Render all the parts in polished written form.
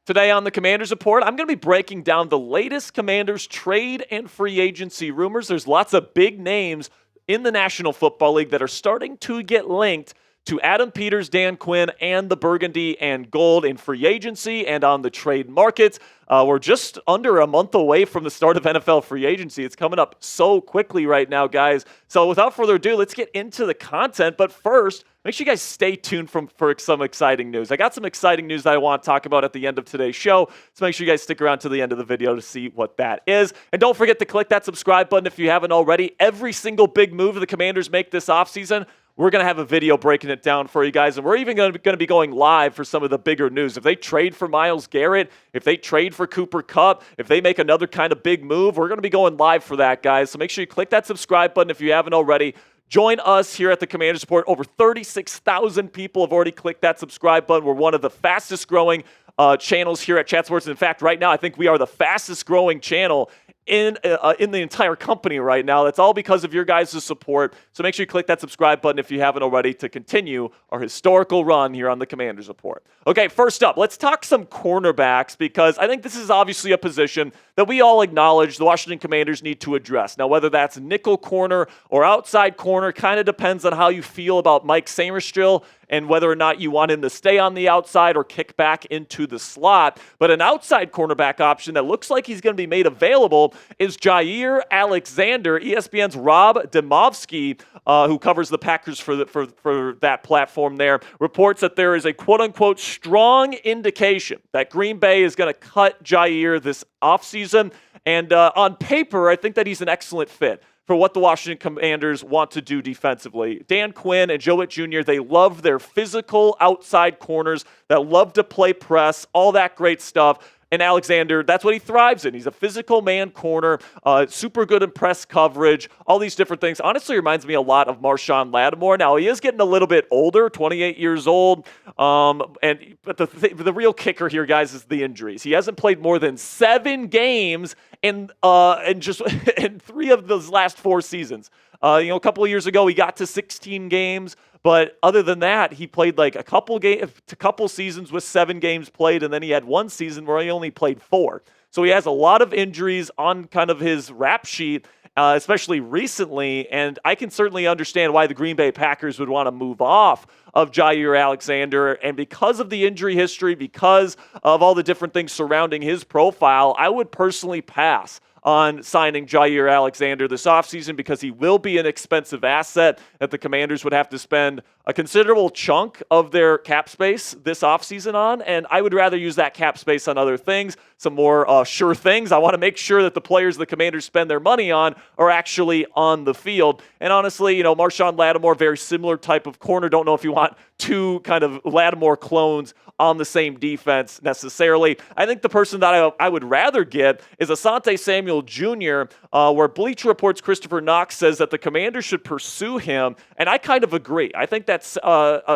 Today on the Commanders Report, I'm going to be breaking down the latest Commanders trade and free agency rumors. There's lots of big names in the National Football League that are starting to get linked to Adam Peters, Dan Quinn, and the Burgundy and Gold in free agency and on the trade market. We're just under a month away from the start of NFL free agency. It's coming up so quickly right now, guys. So without further ado, let's get into the content. But first, make sure you guys stay tuned for some exciting news. I got some exciting news that I want to talk about at the end of today's show, so make sure you guys stick around to the end of the video to see what that is. And don't forget to click that subscribe button if you haven't already. Every single big move the Commanders make this offseason, we're going to have a video breaking it down for you guys, and we're even going to be going live for some of the bigger news. If they trade for Myles Garrett, if they trade for Cooper Kupp, if they make another kind of big move, we're going to be going live for that, guys. So make sure you click that subscribe button if you haven't already. Join us here at the Commanders Report. Over 36,000 people have already clicked that subscribe button. We're one of the fastest growing channels here at Chat Sports. In fact, right now, I think we are the fastest growing channel in the entire company right now. That's all because of your guys' support. So make sure you click that subscribe button if you haven't already to continue our historical run here on the Commanders Report. Okay, first up, let's talk some cornerbacks, because I think this is obviously a position that we all acknowledge the Washington Commanders need to address. Now, whether that's nickel corner or outside corner kind of depends on how you feel about Mike Sainristil and whether or not you want him to stay on the outside or kick back into the slot. But an outside cornerback option that looks like he's going to be made available is Jaire Alexander. ESPN's Rob Demovsky, who covers the Packers for that platform there, reports that there is a quote-unquote strong indication that Green Bay is going to cut Jaire this offseason. And on paper, I think that he's an excellent fit for what the Washington Commanders want to do defensively. Dan Quinn and Joe Witt Jr., they love their physical outside corners that love to play press, all that great stuff. And Alexander, that's what he thrives in. He's a physical man corner, super good in press coverage, all these different things. Honestly, reminds me a lot of Marshon Lattimore. Now, he is getting a little bit older, 28 years old. But the real kicker here, guys, is the injuries. He hasn't played more than 7 games in 3 of those last 4 seasons. A couple of years ago, he got to 16 games. But other than that, he played like a couple seasons with 7 games played, and then he had 1 season where he only played 4. So he has a lot of injuries on kind of his rap sheet, especially recently, and I can certainly understand why the Green Bay Packers would want to move off of Jaire Alexander. And because of the injury history, because of all the different things surrounding his profile, I would personally pass on signing Jaire Alexander this offseason, because he will be an expensive asset that the Commanders would have to spend a considerable chunk of their cap space this offseason on, and I would rather use that cap space on other things, some more sure things. I want to make sure that the players the Commanders spend their money on are actually on the field. And honestly, Marshon Lattimore, very similar type of corner. Don't know if you want 2 kind of Lattimore clones on the same defense necessarily. I think the person that I would rather get is Asante Samuel Jr., where Bleacher Report's Kristopher Knox says that the Commanders should pursue him, and I kind of agree. I think that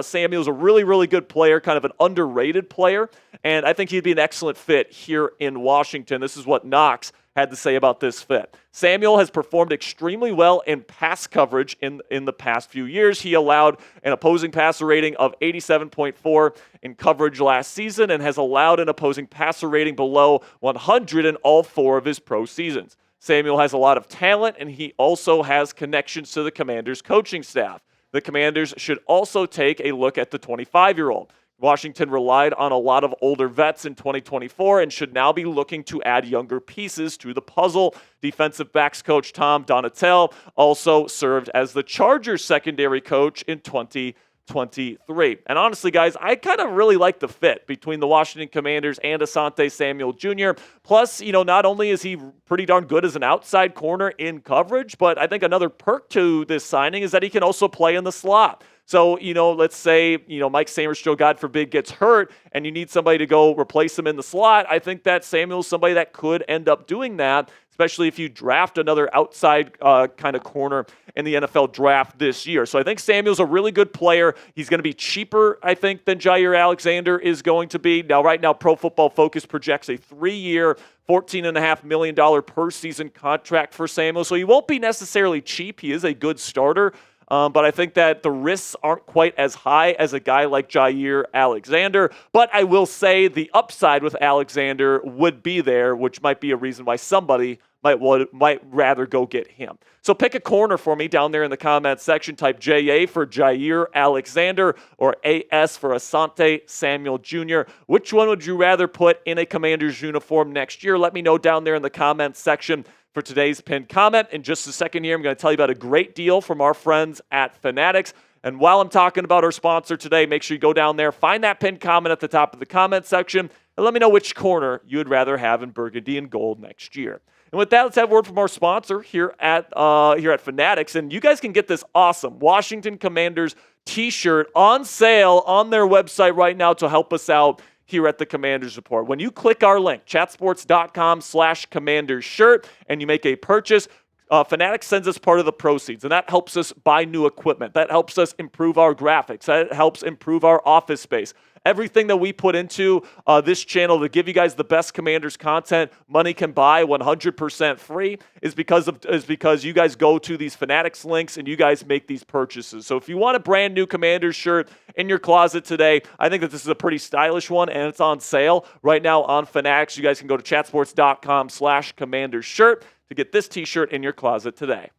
Samuel's a really, really good player, kind of an underrated player, and I think he'd be an excellent fit here in Washington. This is what Knox had to say about this fit. Samuel has performed extremely well in pass coverage in the past few years. He allowed an opposing passer rating of 87.4 in coverage last season and has allowed an opposing passer rating below 100 in all 4 of his pro seasons. Samuel has a lot of talent, and he also has connections to the Commanders' coaching staff. The Commanders should also take a look at the 25-year-old. Washington relied on a lot of older vets in 2024 and should now be looking to add younger pieces to the puzzle. Defensive backs coach Tom Donatel also served as the Chargers secondary coach in 2023. And honestly, guys, I kind of really like the fit between the Washington Commanders and Asante Samuel Jr. Plus, not only is he pretty darn good as an outside corner in coverage, but I think another perk to this signing is that he can also play in the slot. So, let's say, Mike Sainristil, God forbid, gets hurt and you need somebody to go replace him in the slot. I think that Samuel's somebody that could end up doing that, especially if you draft another outside kind of corner in the NFL draft this year. So I think Samuel's a really good player. He's going to be cheaper, I think, than Jaire Alexander is going to be. Now, right now, Pro Football Focus projects a 3-year, $14.5 million per season contract for Samuel. So he won't be necessarily cheap. He is a good starter. But I think that the risks aren't quite as high as a guy like Jaire Alexander. But I will say the upside with Alexander would be there, which might be a reason why somebody might rather go get him. So pick a corner for me down there in the comments section. Type JA for Jaire Alexander or AS for Asante Samuel Jr. Which one would you rather put in a Commanders uniform next year? Let me know down there in the comments section. For today's pinned comment. In just a second here, I'm going to tell you about a great deal from our friends at Fanatics. And while I'm talking about our sponsor today, make sure you go down there, find that pinned comment at the top of the comment section, and let me know which corner you would rather have in burgundy and gold next year. And with that, let's have a word from our sponsor here at Fanatics. And you guys can get this awesome Washington Commanders t-shirt on sale on their website right now to help us out here at the Commanders Report. When you click our link, chatsports.com/Commanders shirt, and you make a purchase, Fanatics sends us part of the proceeds, and that helps us buy new equipment. That helps us improve our graphics. That helps improve our office space. Everything that we put into this channel to give you guys the best Commanders content money can buy 100% free is because you guys go to these Fanatics links and you guys make these purchases. So if you want a brand new Commanders shirt in your closet today, I think that this is a pretty stylish one and it's on sale right now on Fanatics. You guys can go to chatsports.com/Commanders shirt to get this t-shirt in your closet today.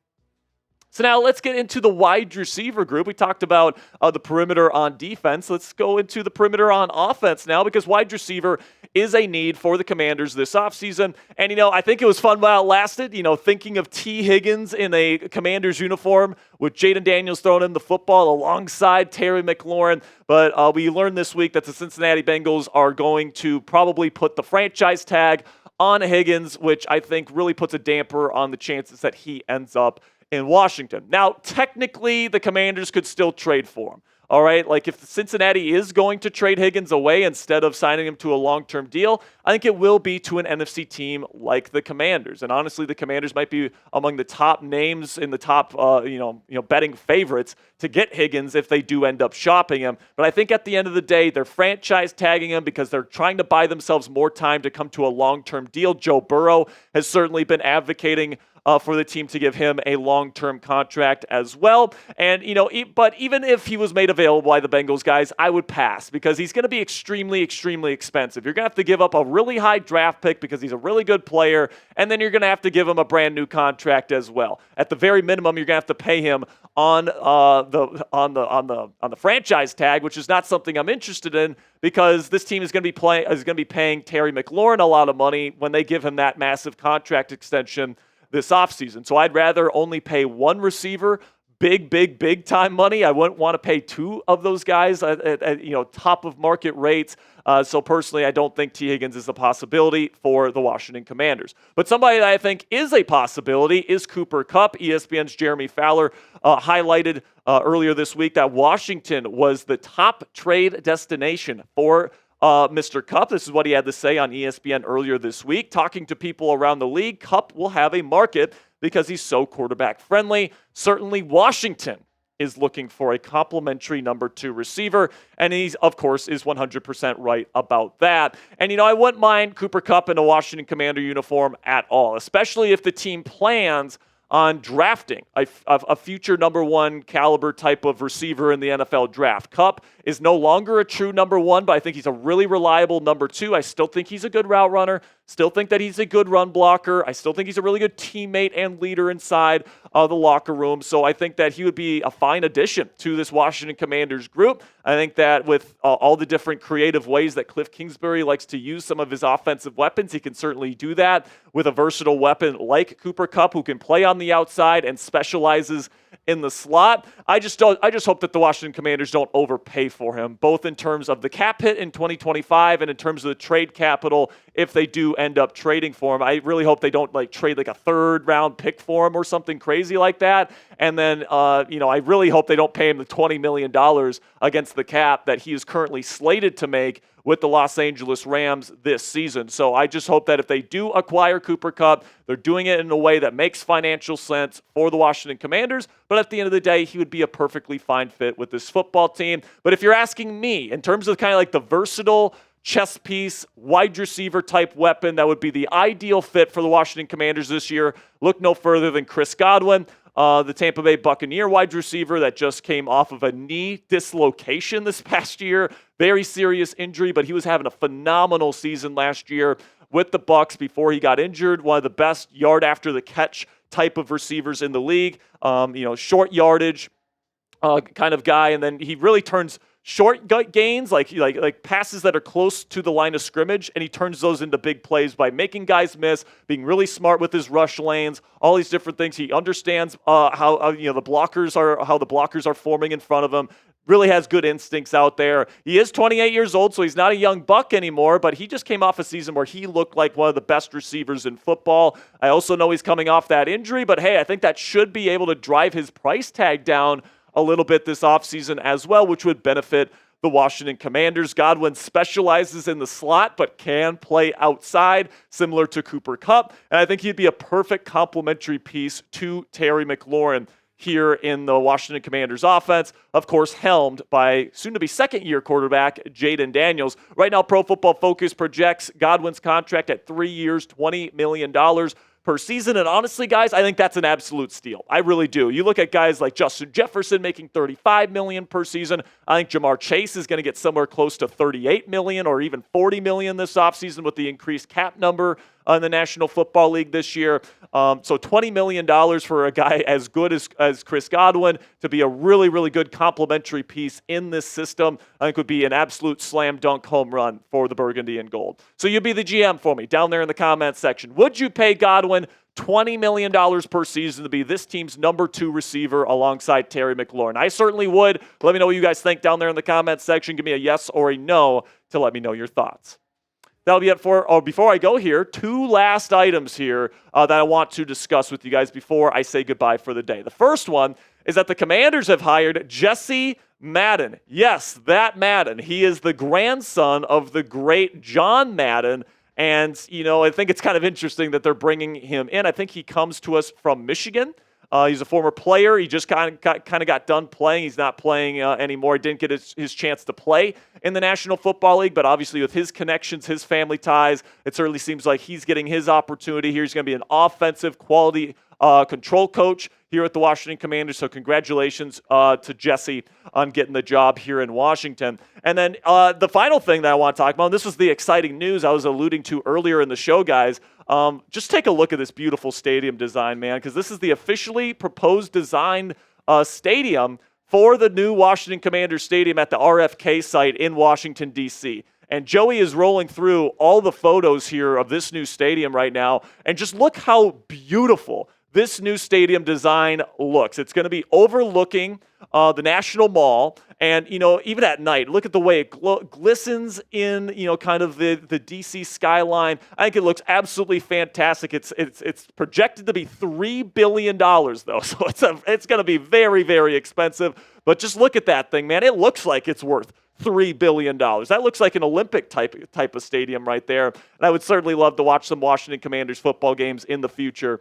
So now let's get into the wide receiver group. We talked about the perimeter on defense. Let's go into the perimeter on offense now because wide receiver is a need for the Commanders this offseason. And, I think it was fun while it lasted, thinking of T. Higgins in a Commanders uniform with Jaden Daniels throwing him the football alongside Terry McLaurin. But we learned this week that the Cincinnati Bengals are going to probably put the franchise tag on Higgins, which I think really puts a damper on the chances that he ends up in Washington. Now, technically, the Commanders could still trade for him. All right, like if Cincinnati is going to trade Higgins away instead of signing him to a long-term deal, I think it will be to an NFC team like the Commanders. And honestly, the Commanders might be among the top names in the top, betting favorites to get Higgins if they do end up shopping him. But I think at the end of the day, they're franchise tagging him because they're trying to buy themselves more time to come to a long-term deal. Joe Burrow has certainly been advocating for the team to give him a long-term contract as well. And, but even if he was made available by the Bengals guys, I would pass because he's going to be extremely, extremely expensive. You're going to have to give up a really high draft pick because he's a really good player, and then you're going to have to give him a brand new contract as well. At the very minimum, you're going to have to pay him on the franchise tag, which is not something I'm interested in because this team is going to be paying Terry McLaurin a lot of money when they give him that massive contract extension this offseason. So I'd rather only pay one receiver big time money. I wouldn't want to pay two of those guys at top of market rates. So personally, I don't think T. Higgins is a possibility for the Washington Commanders. But somebody that I think is a possibility is Cooper Kupp. ESPN's Jeremy Fowler highlighted earlier this week that Washington was the top trade destination for Mr. Kupp. This is what he had to say on ESPN earlier this week. Talking to people around the league, Kupp will have a market because he's so quarterback friendly. Certainly Washington is looking for a complimentary number 2 receiver, and he's, of course, is 100% right about that. And, I wouldn't mind Cooper Kupp in a Washington Commander uniform at all, especially if the team plans on drafting a future number 1 caliber type of receiver in the NFL draft. Kupp is no longer a true number 1, but I think he's a really reliable number 2. I still think he's a good route runner. Still think that he's a good run blocker. I still think he's a really good teammate and leader inside the locker room. So I think that he would be a fine addition to this Washington Commanders group. I think that with all the different creative ways that Cliff Kingsbury likes to use some of his offensive weapons, he can certainly do that with a versatile weapon like Cooper Kupp, who can play on the outside and specializes in the slot. I just hope that the Washington Commanders don't overpay for him, both in terms of the cap hit in 2025 and in terms of the trade capital if they do end up trading for him. I really hope they don't trade a 3rd round pick for him or something crazy like that. And then, I really hope they don't pay him the $20 million against the cap that he is currently slated to make with the Los Angeles Rams this season. So I just hope that if they do acquire Cooper Kupp, they're doing it in a way that makes financial sense for the Washington Commanders. But at the end of the day, he would be a perfectly fine fit with this football team. But if you're asking me, in terms of kind of the versatile chess piece, wide receiver type weapon that would be the ideal fit for the Washington Commanders this year, look no further than Chris Godwin. the Tampa Bay Buccaneer wide receiver that just came off of a knee dislocation this past year. Very serious injury, but he was having a phenomenal season last year with the Bucs before he got injured. One of the best yard after the catch type of receivers in the league. Short yardage kind of guy, and then he really turns short gains, like passes that are close to the line of scrimmage, and he turns those into big plays by making guys miss, being really smart with his rush lanes, all these different things. He understands how the blockers are forming in front of him. Really has good instincts out there. He is 28 years old, so he's not a young buck anymore, but he just came off a season where he looked like one of the best receivers in football. I also know he's coming off that injury, but hey, I think that should be able to drive his price tag down a little bit this offseason as well, which would benefit the Washington Commanders. Godwin specializes in the slot, but can play outside, similar to Cooper Kupp. And I think he'd be a perfect complementary piece to Terry McLaurin here in the Washington Commanders offense, of course, helmed by soon-to-be second-year quarterback Jayden Daniels. Right now, Pro Football Focus projects Godwin's contract at 3 years, $20 million per season. And honestly, guys, I think that's an absolute steal. I really do. You look at guys like Justin Jefferson making $35 million per season. I think Jamar Chase is going to get somewhere close to $38 million or even $40 million this offseason with the increased cap number in the National Football League this year. So $20 million for a guy as good as Chris Godwin to be a really, really good complementary piece in this system, I think would be an absolute slam dunk home run for the Burgundy and Gold. So you be the GM for me down there in the comments section. Would you pay Godwin $20 million per season to be this team's number 2 receiver alongside Terry McLaurin? I certainly would. Let me know what you guys think down there in the comments section. Give me a yes or a no to let me know your thoughts. That'll be it before I go here, 2 last items here that I want to discuss with you guys before I say goodbye for the day. The first one is that the Commanders have hired Jesse Madden. Yes, that Madden. He is the grandson of the great John Madden. And, I think it's kind of interesting that they're bringing him in. I think he comes to us from Michigan. He's a former player. He just kind of got done playing. He's not playing anymore. He didn't get his chance to play in the National Football League, but obviously with his connections, his family ties, it certainly seems like he's getting his opportunity here. He's going to be an offensive quality control coach here at the Washington Commanders. So congratulations to Jesse on getting the job here in Washington. And then the final thing that I want to talk about, and this was the exciting news I was alluding to earlier in the show, guys. Just take a look at this beautiful stadium design, man, because this is the officially proposed design stadium for the new Washington Commanders Stadium at the RFK site in Washington, D.C. And Joey is rolling through all the photos here of this new stadium right now, and just look how beautiful this new stadium design looks. It's going to be overlooking the National Mall, and even at night, look at the way it glistens in kind of the DC skyline. I think it looks absolutely fantastic. It's projected to be $3 billion though, so it's going to be very, very expensive. But just look at that thing, man. It looks like it's worth $3 billion. That looks like an Olympic type of stadium right there. And I would certainly love to watch some Washington Commanders football games in the future.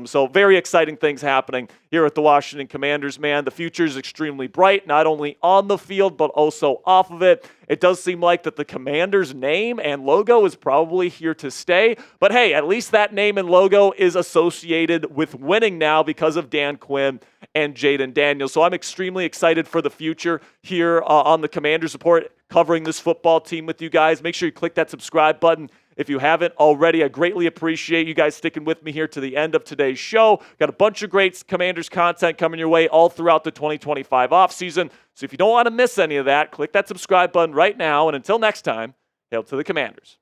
So very exciting things happening here at the Washington Commanders, man. The future is extremely bright, not only on the field, but also off of it. It does seem like that the Commanders name and logo is probably here to stay. But hey, at least that name and logo is associated with winning now because of Dan Quinn and Jayden Daniels. So I'm extremely excited for the future here on the Commanders Report, covering this football team with you guys. Make sure you click that subscribe button if you haven't already. I greatly appreciate you guys sticking with me here to the end of today's show. Got a bunch of great Commanders content coming your way all throughout the 2025 offseason. So if you don't want to miss any of that, click that subscribe button right now. And until next time, hail to the Commanders.